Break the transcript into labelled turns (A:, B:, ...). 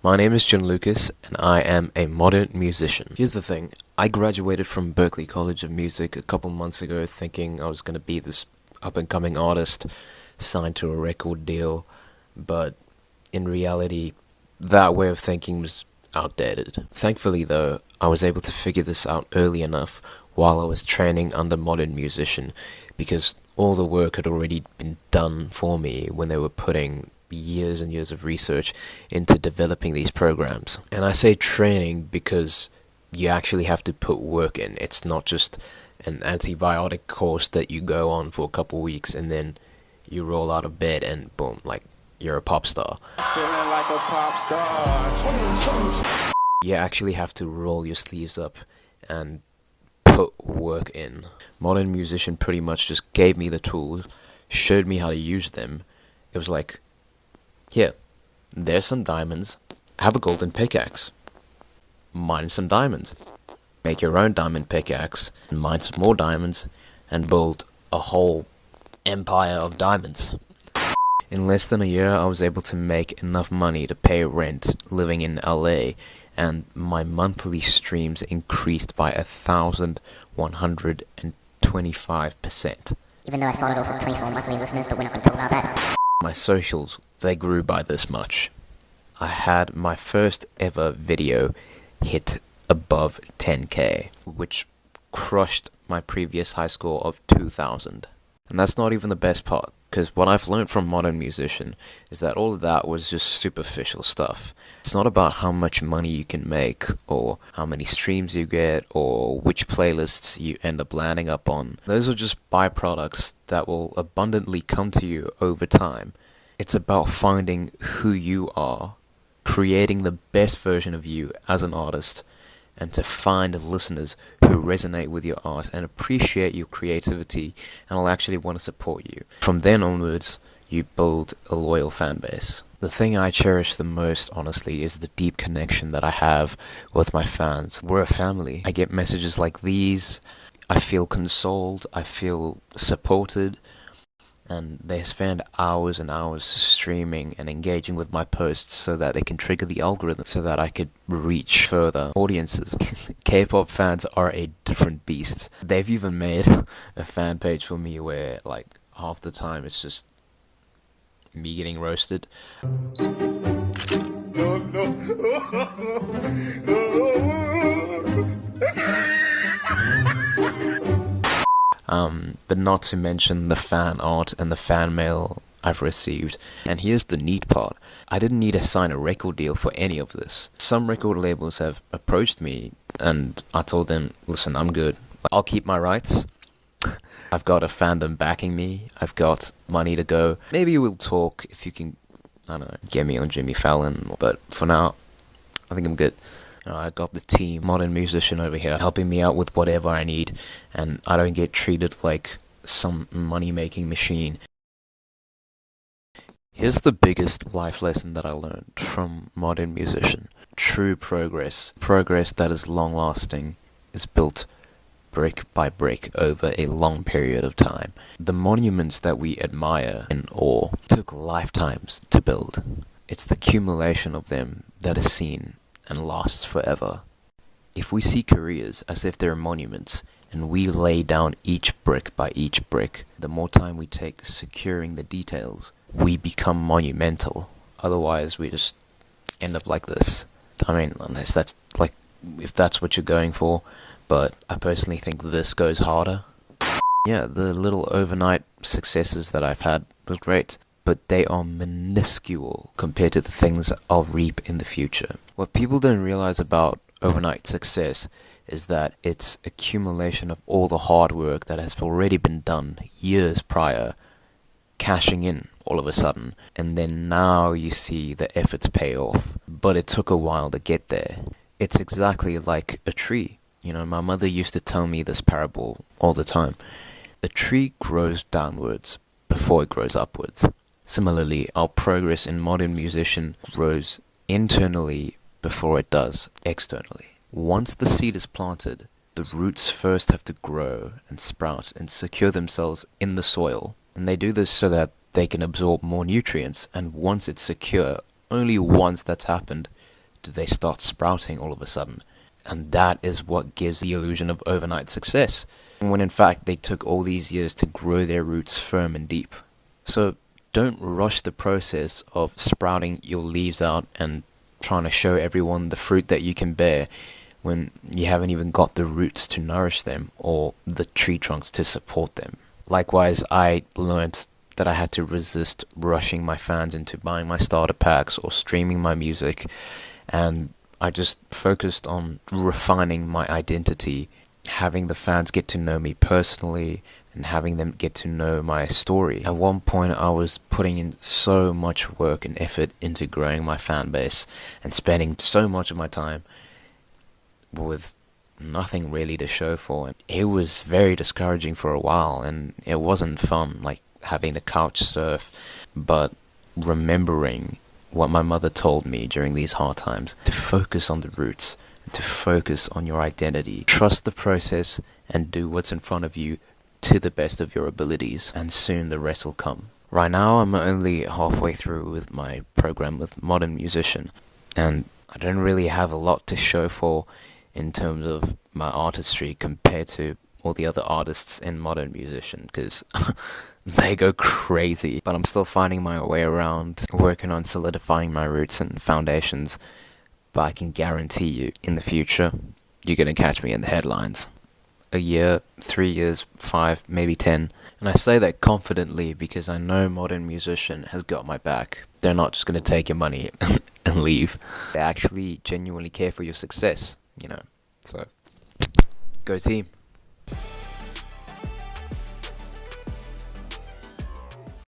A: My name is John Lucas, and I am a modern musician. Here's the thing, I graduated from Berklee College of Music a couple months ago thinking I was going to be this up-and-coming artist, signed to a record deal, but in reality, that way of thinking was outdated. Thankfully though, I was able to figure this out early enough while I was training under Modern Musician, because all the work had already been done for me when they were putting years and years of research into developing these programs. And I say training because you actually have to put work in. It's not just an antibiotic course that you go on for a couple weeks and then you roll out of bed and boom, like you're a pop star.
B: Feeling like a pop star.
A: You actually have to roll your sleeves up and put work in. Modern Musician pretty much just gave me the tools, showed me how to use them. It was like, here, there's some diamonds, have a golden pickaxe, mine some diamonds, make your own diamond pickaxe, and mine some more diamonds, and build a whole empire of diamonds. In less than a year, I was able to make enough money to pay rent living in LA, and my monthly streams increased by 1,125%.
C: Even though I started off with 24 monthly listeners, but we're not going to talk about that.
A: My socials, they grew by this much. I had my first ever video hit above 10k, which crushed my previous high score of 2,000. And that's not even the best part, because what I've learned from Modern Musician is that all of that was just superficial stuff. It's not about how much money you can make, or how many streams you get, or which playlists you end up landing up on. Those are just byproducts that will abundantly come to you over time. It's about finding who you are, creating the best version of you as an artist, and to find listeners who resonate with your art and appreciate your creativity and will actually want to support you. From then onwards, you build a loyal fan base. The thing I cherish the most, honestly, is the deep connection that I have with my fans. We're a family. I get messages like these, I feel consoled, I feel supported, and they spend hours and hours streaming and engaging with my posts so that it can trigger the algorithm so that I could reach further audiences. K-pop fans are a different beast. They've even made a fan page for me where, like, half the time it's just me getting roasted. But not to mention the fan art and the fan mail I've received. And here's the neat part. I didn't need to sign a record deal for any of this. Some record labels have approached me and I told them, listen, I'm good. I'll keep my rights. I've got a fandom backing me. I've got money to go. Maybe we'll talk if you can, I don't know, get me on Jimmy Fallon. But for now, I think I'm good. I got the team, Modern Musician over here, helping me out with whatever I need, and I don't get treated like some money-making machine. Here's the biggest life lesson that I learned from Modern Musician. True progress that is long-lasting, is built brick by brick over a long period of time. The monuments that we admire and awe took lifetimes to build. It's the accumulation of them that is seen and lasts forever. If we see careers as if they're monuments, and we lay down each brick by each brick, the more time we take securing the details, we become monumental. Otherwise, we just end up like this. I mean, unless that's like, if that's what you're going for, but I personally think this goes harder. Yeah, the little overnight successes that I've had was great, but they are minuscule compared to the things I'll reap in the future. What people don't realize about overnight success is that it's accumulation of all the hard work that has already been done years prior, cashing in all of a sudden, and then now you see the efforts pay off. But it took a while to get there. It's exactly like a tree. You know, my mother used to tell me this parable all the time. A tree grows downwards before it grows upwards. Similarly, our progress in Modern Musician grows internally before it does externally. Once the seed is planted, the roots first have to grow and sprout and secure themselves in the soil. And they do this so that they can absorb more nutrients, and once it's secure, only once that's happened, do they start sprouting all of a sudden. And that is what gives the illusion of overnight success, when in fact they took all these years to grow their roots firm and deep. So don't rush the process of sprouting your leaves out and trying to show everyone the fruit that you can bear when you haven't even got the roots to nourish them or the tree trunks to support them. Likewise, I learned that I had to resist rushing my fans into buying my starter packs or streaming my music, and I just focused on refining my identity, having the fans get to know me personally, and having them get to know my story. At one point, I was putting in so much work and effort into growing my fan base and spending so much of my time with nothing really to show for it. It was very discouraging for a while, and it wasn't fun, like having the couch surf, but remembering what my mother told me during these hard times, to focus on the roots, to focus on your identity, trust the process, and do what's in front of you to the best of your abilities, and soon the rest will come. Right now, I'm only halfway through with my program with Modern Musician, and I don't really have a lot to show for in terms of my artistry compared to all the other artists in Modern Musician, because they go crazy. But I'm still finding my way around, working on solidifying my roots and foundations. But I can guarantee you, in the future, you're going to catch me in the headlines. A year, 3 years, 5, maybe 10. And I say that confidently because I know Modern Musician has got my back. They're not just going to take your money and leave. They actually genuinely care for your success, you know. So, go team.